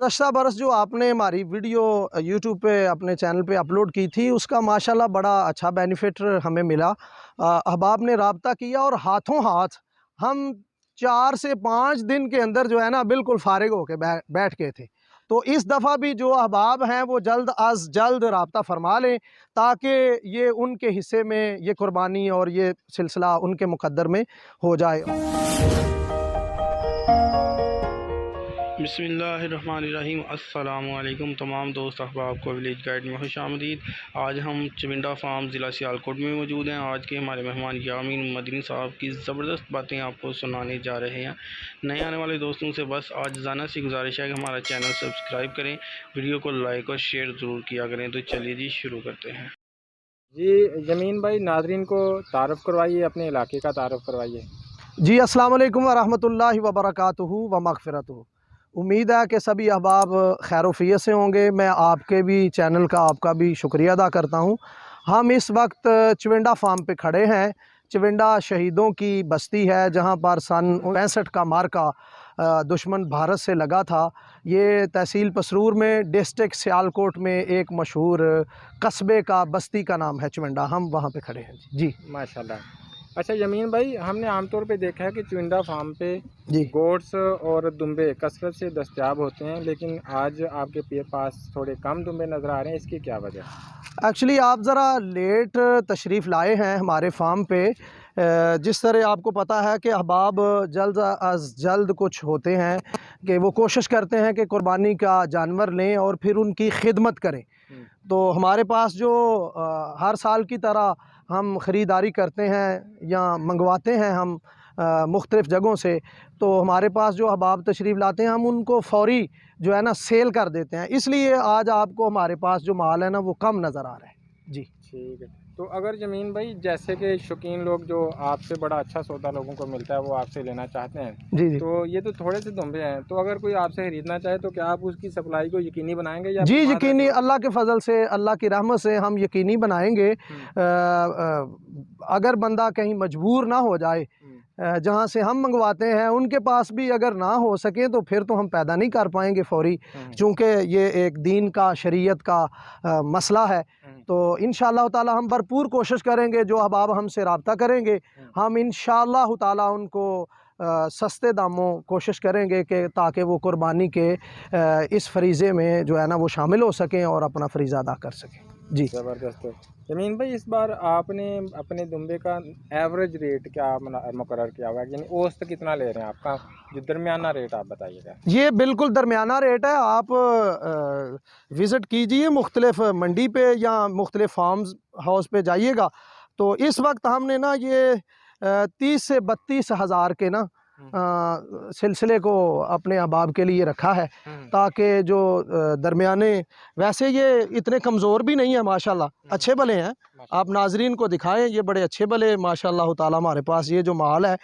गुज़श्ता बरस जो आपने हमारी वीडियो यूट्यूब पे अपने चैनल पे अपलोड की थी, उसका माशाल्लाह बड़ा अच्छा बेनिफिट हमें मिला। अहबाब ने राब्ता किया और हाथों हाथ हम 4 से 5 दिन के अंदर जो है ना बिल्कुल फ़ारिग होके बैठ गए थे। तो इस दफ़ा भी जो अहबाब हैं वो जल्द अज़ जल्द राब्ता फ़रमा लें, ताकि ये उनके हिस्से में ये कुर्बानी और ये सिलसिला उनके मुक़द्दर में हो जाए। बिस्मिल्लाहिर्रहमानिर्रहीम। अस्सलामुअलैकुम तमाम दोस्त अहबाब को विलेज गाइड में खुशामदीद। आज हम चविंडा फार्म ज़िला सियालकोट में मौजूद हैं। आज के हमारे मेहमान यामीन मदनी साहब की ज़बरदस्त बातें आपको सुनाने जा रहे हैं। नए आने वाले दोस्तों से बस आज जाना सी गुजारिश है कि हमारा चैनल सब्सक्राइब करें, वीडियो को लाइक और शेयर ज़रूर किया करें। तो चलिए जी शुरू करते हैं। जी जमीन भाई, नाजरीन को तारुफ़ करवाइए, अपने इलाके का तारुफ़ करवाइए। जी, अस्सलाम वालेकुम वरहमतुल्लाहि वबरकातुहू व मग़फ़िरतुहू। उम्मीद है कि सभी अहबाब खैर-ओ-फ़ियत से होंगे। मैं आपके भी चैनल का आपका भी शुक्रिया अदा करता हूँ। हम इस वक्त चविंडा फार्म पे खड़े हैं। चविंडा शहीदों की बस्ती है, जहाँ पर सन 65 का मार्का दुश्मन भारत से लगा था। ये तहसील पसरूर में, डिस्ट्रिक्ट सियालकोट में एक मशहूर कस्बे का बस्ती का नाम है चविंडा। हम वहाँ पे खड़े हैं जी। माशाल्लाह। अच्छा यमीन भाई, हमने आमतौर पे देखा है कि चविंडा फार्म पे जी गोट्स और दुम्बे कसरत से दस्तयाब होते हैं, लेकिन आज आपके पास थोड़े कम दुम्बे नज़र आ रहे हैं। इसकी क्या वजह है? एक्चुअली आप ज़रा लेट तशरीफ़ लाए हैं हमारे फार्म पे। जिस तरह आपको पता है कि अहबाब जल्द अज़ जल्द कुछ होते हैं कि वो कोशिश करते हैं कि कुर्बानी का जानवर लें और फिर उनकी खिदमत करें। तो हमारे पास जो हर साल की तरह हम ख़रीदारी करते हैं या मंगवाते हैं हम मुख्तलिफ़ जगहों से, तो हमारे पास जो अहबाब तशरीफ़ लाते हैं हम उनको फ़ौरी जो है ना सेल कर देते हैं। इसलिए आज आपको हमारे पास जो माल है ना वो कम नज़र आ रहा है जी। ठीक है। तो अगर ज़मीन भाई, जैसे कि शौकीन लोग जो आपसे बड़ा अच्छा सौदा लोगों को मिलता है वो आपसे लेना चाहते हैं, जी, जी। तो ये तो थोड़े से दुम्बे हैं, तो अगर कोई आपसे ख़रीदना चाहे तो क्या आप उसकी सप्लाई को यकीनी बनाएंगे या जी, फिर बाद में यकीनी छोड़ अल्लाह के फ़ज़ल से, अल्लाह की रहमत से हम यकीनी बनाएँगे। अगर बंदा कहीं मजबूर ना हो जाए, जहाँ से हम मंगवाते हैं उनके पास भी अगर ना हो सके तो फिर तो हम पैदा नहीं कर पाएँगे फ़ौरी, चूँकि ये एक दीन का, शरीयत का मसला है। तो इंशाअल्लाह ताला हम भरपूर कोशिश करेंगे, जो अहबाब हमसे राब्ता करेंगे हम इंशाअल्लाह ताला उनको सस्ते दामों कोशिश करेंगे कि ताकि वो कुर्बानी के इस फ़रीज़े में जो है ना वो शामिल हो सकें और अपना फ़रीज़ा अदा कर सकें जी। ज़बरदस्त है। जमीन भाई, इस बार आपने अपने दुम्बे का एवरेज रेट क्या मुकर्रर किया हुआ है, यानी औसत कितना ले रहे हैं आपका, जो दरमियाना रेट आप बताइएगा। ये बिल्कुल दरमियाना रेट है। आप विज़िट कीजिए मुख्तलिफ़ मंडी पे या मुख्तलिफ़ फार्म्स हाउस पे जाइएगा। तो इस वक्त हमने ना ये 30 से 32 हज़ार के ना सिलसिले को अपने अहबाब के लिए रखा है, ताकि जो दरमियाने, वैसे ये इतने कमज़ोर भी नहीं है माशाल्लाह, अच्छे भले हैं। आप नाजरीन को दिखाएं, ये बड़े अच्छे भले माशाल्लाह ताला हमारे पास ये जो माल है,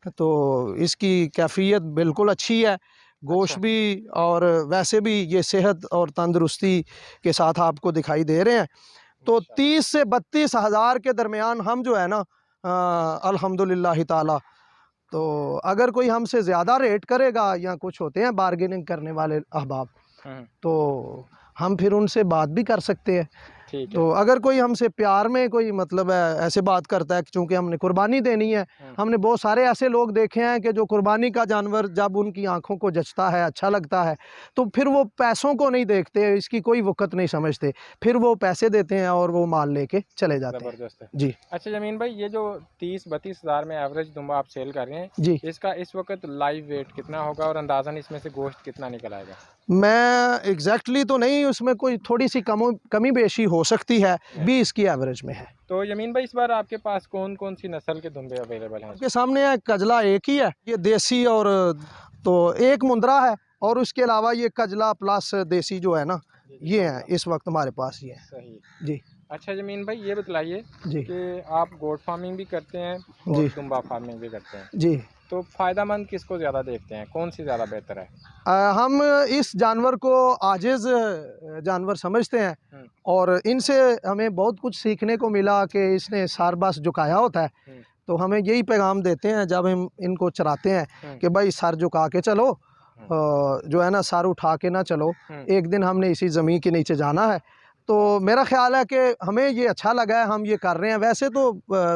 तो इसकी कैफियत बिल्कुल अच्छी है, गोश्त अच्छा। भी और वैसे भी ये सेहत और तंदुरुस्ती के साथ आपको दिखाई दे रहे हैं। तो 30 से 32 हज़ार के दरमियान हम जो है ना अल्हम्दुलिल्लाह ताला, तो अगर कोई हमसे ज़्यादा रेट करेगा या कुछ होते हैं बार्गेनिंग करने वाले अहबाब, तो हम फिर उनसे बात भी कर सकते हैं। ठीक है। तो अगर कोई हमसे प्यार में कोई मतलब है ऐसे बात करता है कि चूँकि हमने कुर्बानी देनी है, हमने बहुत सारे ऐसे लोग देखे हैं कि जो कुर्बानी का जानवर जब उनकी आँखों को जचता है, अच्छा लगता है, तो फिर वो पैसों को नहीं देखते, इसकी कोई वक़्त नहीं समझते, फिर वो पैसे देते हैं और वो माल लेके चले जाते हैं ज़बरदस्त है। जी। अच्छा जमीन भाई, ये जो 30-32 हज़ार में एवरेज दुम्बा आप सेल कर रहे हैं, जी, इसका इस वक्त लाइव वेट कितना होगा और अंदाज़न इसमें से गोश्त कितना निकल आएगा? मैं एग्जैक्टली तो नहीं, उसमें कोई थोड़ी सी कमी बेशी हो सकती है, 20 की एवरेज में है। तो यमीन भाई, इस बार आपके पास कौन कौन सी नस्ल के दुम्बे अवेलेबल हैं? आपके सामने है कजला एक ही है, ये देसी, और तो एक मुंद्रा है, और उसके अलावा ये कजला प्लस देसी जो है ना, ये हैं इस वक्त हमारे पास ये हैं सही। जी। अच्छा जमीन भाई, ये बतलाइए जी, कि आप गोट फार्मिंग भी करते हैं जी, और दुम्बा फार्मिंग भी करते हैं, जी। तो फ़ायदेमंद किसको ज़्यादा देखते हैं, कौन सी ज़्यादा बेहतर है? हम इस जानवर को आजिज़ जानवर समझते हैं, और इनसे हमें बहुत कुछ सीखने को मिला कि इसने सार बस झुकाया होता है। तो हमें यही पैगाम देते हैं जब हम इनको चराते हैं कि भाई सर झुका के चलो, जो है ना सर उठा के ना चलो, एक दिन हमने इसी ज़मीन के नीचे जाना है। तो मेरा ख्याल है कि हमें ये अच्छा लगा है, हम ये कर रहे हैं। वैसे तो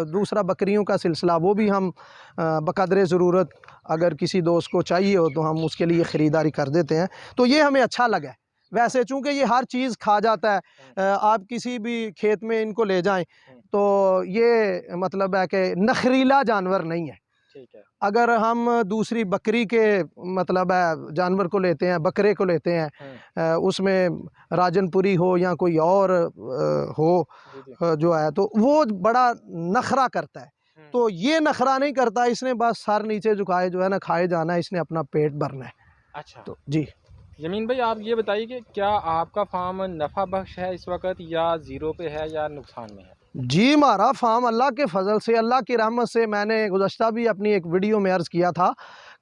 दूसरा बकरियों का सिलसिला वो भी हम बक़दरे ज़रूरत अगर किसी दोस्त को चाहिए हो तो हम उसके लिए ख़रीदारी कर देते हैं। तो ये हमें अच्छा लगा है। वैसे चूँकि ये हर चीज़ खा जाता है, आप किसी भी खेत में इनको ले जाएं तो ये मतलब है कि नखरीला जानवर नहीं है। ठीक है। अगर हम दूसरी बकरी के मतलब है जानवर को लेते हैं, बकरे को लेते हैं, उसमें राजनपुरी हो या कोई और हो जो है, तो वो बड़ा नखरा करता है। तो ये नखरा नहीं करता, इसने बस सर नीचे झुकाए जो है ना खाए जाना है, इसने अपना पेट भरना है। अच्छा, तो जी जमीन भाई आप ये बताइए कि क्या आपका फार्म नफ़ा बख्श है इस वक्त, या ज़ीरो पे है, या नुकसान में है? जी, हमारा फार्म अल्लाह के फ़ज़ल से, अल्लाह की रहमत से, मैंने गुज़श्ता भी अपनी एक वीडियो में अर्ज़ किया था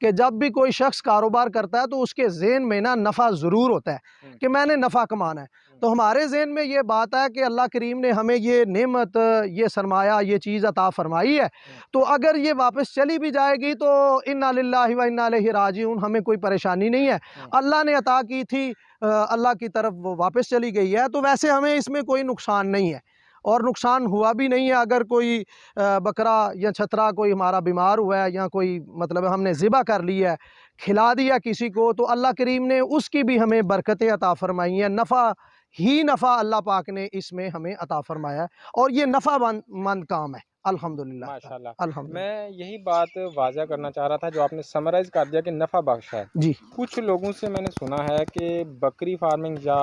कि जब भी कोई शख्स कारोबार करता है तो उसके ज़हन में ना नफ़ा ज़रूर होता है कि मैंने नफ़ा कमाना है। तो हमारे ज़हन में ये बात है कि अल्लाह करीम ने हमें ये नेमत, ये सरमाया, ये चीज़ अता फ़रमाई है। तो अगर ये वापस चली भी जाएगी तो इन्ना लिल्लाहि व इन्ना इलैहि राजिऊन, हमें कोई परेशानी नहीं है। अल्लाह ने अता की थी, अल्लाह की तरफ वो वापस चली गई है। तो वैसे हमें इसमें कोई नुकसान नहीं है और नुकसान हुआ भी नहीं है। अगर कोई बकरा या छतरा कोई हमारा बीमार हुआ है या कोई मतलब हमने ज़िबा कर लिया है, खिला दिया किसी को, तो अल्लाह करीम ने उसकी भी हमें बरकतें अता फ़रमाई हैं। नफ़ा ही नफ़ा अल्लाह पाक ने इसमें हमें अता फ़रमाया है और ये नफ़ामंद काम है अल्हम्दुलिल्लाह। माशाल्लाह। अल्हम्दुलिल्लाह मैं यही बात वाज़ा करना चाह रहा था जो आपने समराइज़ कर दिया कि नफ़ा बख्श है। जी। कुछ लोगों से मैंने सुना है कि बकरी फार्मिंग या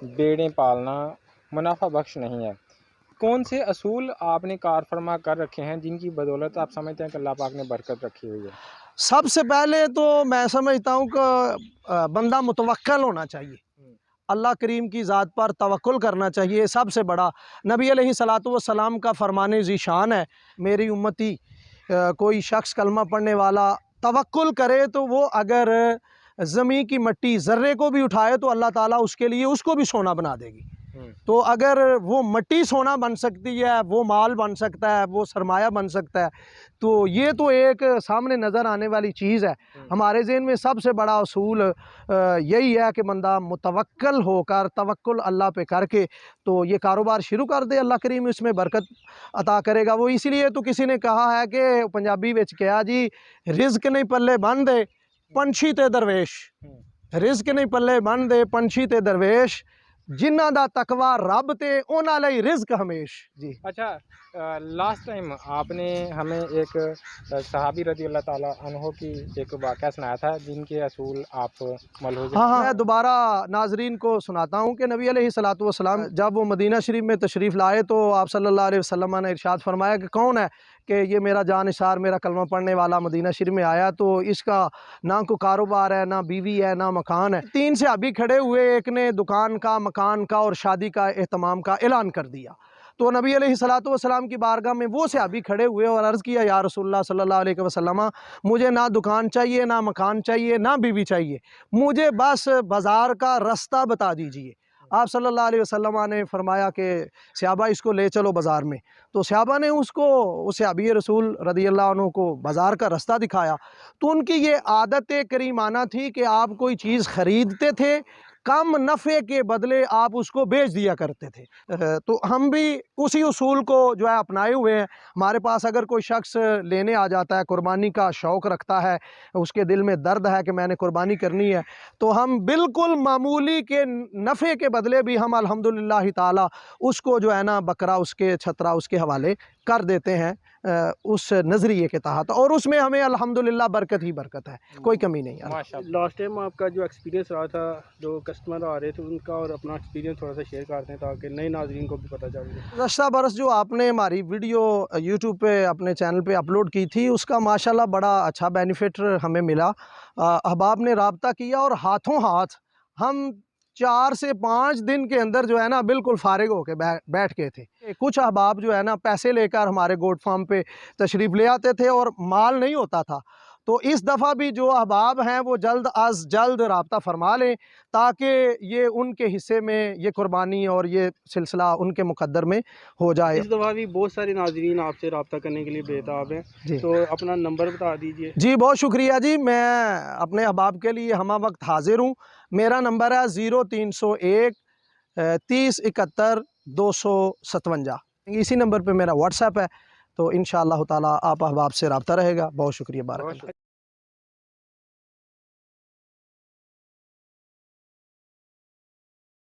भेड़ें पालना मुनाफा बख्श नहीं है। कौन से असूल आपने कार फरमा कर रखे हैं जिनकी बदौलत आप समझते हैं कि अल्लाह पाक ने बरकत रखी हुई है? सबसे पहले तो मैं समझता हूँ कि बंदा मुतवक्कल होना चाहिए, अल्लाह करीम की ज़ात पर तवक्कुल करना चाहिए। सबसे बड़ा नबी अलैहिस्सलातु वस्सलाम का फरमाने ज़ीशान है, मेरी उम्मती कोई शख्स कलमा पढ़ने वाला तवक्कुल करे तो वो अगर ज़मीन की मट्टी ज़र्रे को भी उठाए तो अल्लाह ताला उसके लिए उसको भी सोना बना देगी। तो अगर वो मट्टी सोना बन सकती है, वो माल बन सकता है, वो सरमाया बन सकता है, तो ये तो एक सामने नज़र आने वाली चीज़ है। हमारे ज़हन में सबसे बड़ा असूल यही है कि बंदा मुतवक्कल होकर, तवक्कुल अल्लाह पे करके तो ये कारोबार शुरू कर दे, अल्लाह करीम इसमें बरकत अता करेगा। वो इसीलिए तो किसी ने कहा है कि पंजाबी विच क्या जी, रिज़्क नहीं पल्ले बन दे पंछी ते दरवेश, रिज़्क नहीं पल्ले बन दे पंछी ते दरवेश, जिन्ना दा तकवा रब ते उन्हां लई रिज़्क हमेश। जी। अच्छा, लास्ट टाइम आपने हमें एक सहाबी रज़ी अल्लाह ताला अन्हो की एक वाक़या सुनाया था जिनके असूल आप मलहूज़ हाँ, मैं दोबारा नाज़रीन को सुनाता हूँ कि नबी अलैहिस्सलातु वस्सलाम जब वो मदीना शरीफ में तशरीफ़ लाए तो आप सल्लल्लाहु अलैहि वसल्लम ने इरशाद फरमाया कि कौन है कि ये मेरा जानिसार, मेरा कलमा पढ़ने वाला मदीना शरीफ में आया, तो इसका ना कोई कारोबार है, ना बीवी है, ना मकान है। 3 सहाबी खड़े हुए, एक ने दुकान का, मकान का और शादी का एहतमाम का ऐलान कर दिया। तो नबी अलैहिस्सलातु वस्सलाम की बारगाह में वो सहाबी खड़े हुए और अर्ज़ किया, या रसूलुल्लाह सल्लल्लाहु अलैहि वसल्लम, मुझे ना दुकान चाहिए, ना मकान चाहिए, ना बीवी चाहिए, मुझे बस बाज़ार का रास्ता बता दीजिए। आप सल्लल्लाहु अलैहि वसल्लम ने फरमाया कि सहाबा इसको ले चलो बाज़ार में। तो सहाबा ने उसको, उस सहाबी रसूल रज़ियल्लाहु अन्हु को बाज़ार का रास्ता दिखाया। तो उनकी ये आदत करीमाना थी कि आप कोई चीज़ ख़रीदते थे, कम नफ़े के बदले आप उसको बेच दिया करते थे। तो हम भी उसी उसूल को जो है अपनाए हुए हैं। हमारे पास अगर कोई शख्स लेने आ जाता है, कुर्बानी का शौक़ रखता है, उसके दिल में दर्द है कि मैंने कुर्बानी करनी है, तो हम बिल्कुल मामूली के नफ़े के बदले भी हम अल्हम्दुलिल्लाह ताला उसको जो है ना बकरा, उसके छतरा उसके हवाले कर देते हैं उस नज़रिए के तहत, और उसमें हमें अल्हम्दुलिल्लाह बरकत ही बरकत है, कोई कमी नहीं है। माशाल्लाह। लास्ट टाइम आपका जो एक्सपीरियंस रहा था, जो कस्टमर आ रहे थे उनका और अपना एक्सपीरियंस थोड़ा सा शेयर करते हैं ताकि नए नाज़रीन को भी पता चल जाए। गुज़श्ता बरस जो आपने हमारी वीडियो यूट्यूब पे अपने चैनल पे अपलोड की थी, उसका माशाल्लाह बड़ा अच्छा बेनिफिट हमें मिला। अहबाब ने राब्ता किया और हाथों हाथ हम 4 से 5 दिन के अंदर जो है ना बिल्कुल फारिग होके बैठ गए थे। कुछ अहबाब जो है ना पैसे लेकर हमारे गोट फार्म पे तशरीफ़ ले आते थे और माल नहीं होता था, तो इस दफ़ा भी जो अहबाब हैं वो जल्द अज जल्द रब्ता फरमा लें, ताकि ये उनके हिस्से में ये कुर्बानी और ये सिलसिला उनके मुकद्दर में हो जाए। इस दफ़ा भी बहुत सारे नाज़रीन आपसे रब्ता करने के लिए बेताब हैं, जी तो अपना नंबर बता दीजिए। जी, बहुत शुक्रिया जी। मैं अपने अहबाब के लिए हमा वक्त हाजिर हूँ। मेरा नंबर है 0301 30 71 257। इसी नंबर पे मेरा व्हाट्सएप है, तो इंशाअल्लाह ताला आप अहबाब से रब्ता रहेगा। बहुत शुक्रिया, बारक।